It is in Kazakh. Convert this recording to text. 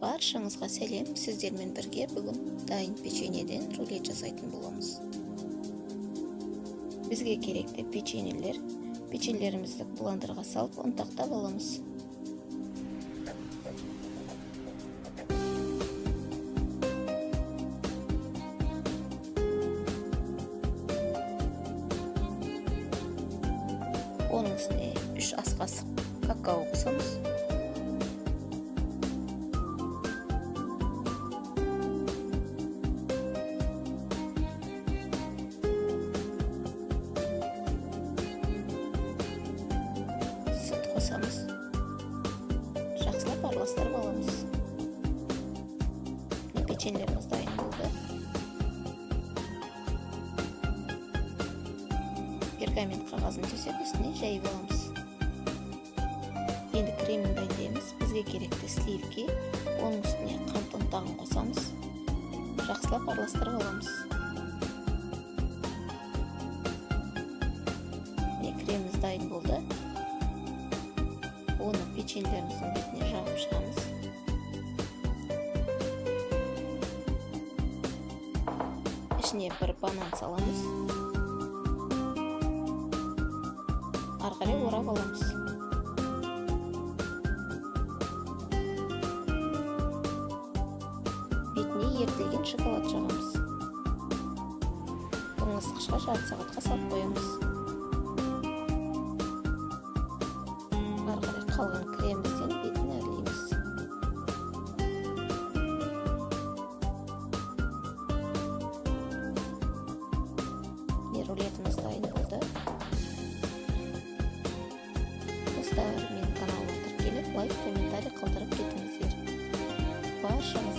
Баршаңызға сәлем. Сіздермен бірге бүгін дайын печеньеден рулет жасайтын боламыз. Бізге керекті печеньелер. Печеньелерімізді блендерға салып ұнтақтап аламыз. Оның үстіне 3 ас қасық какао қосамыз. Сүт қосамыз. Жақсылап араластырып аламыз. Печеньелеріміз дайын болды. Пергамент қағазын төсеп үстіне жайып аламыз. Енді кремін дайындаймыз. Бізге керекті сливки, оның үстіне қант ұнтағын қосамыз. Жақсылап араластырып аламыз. Креміміз дайын болды. Оны печеньелеріміздің бетіне жағып шығамыз. Ішіне бір банан саламыз. Ары қарай орап аламыз. Бетіне ерітілген шоколад жағамыз. Тоңазытқышқа жарты сағатқа салып қоямыз. Ары қарай қалған кремімізден бетін әрлейміз. Рулетіміз дайын болды. Достар, менің каналыма тіркеліп, лайк, комментарий қалдырып кетіңіздер. Баршаңызға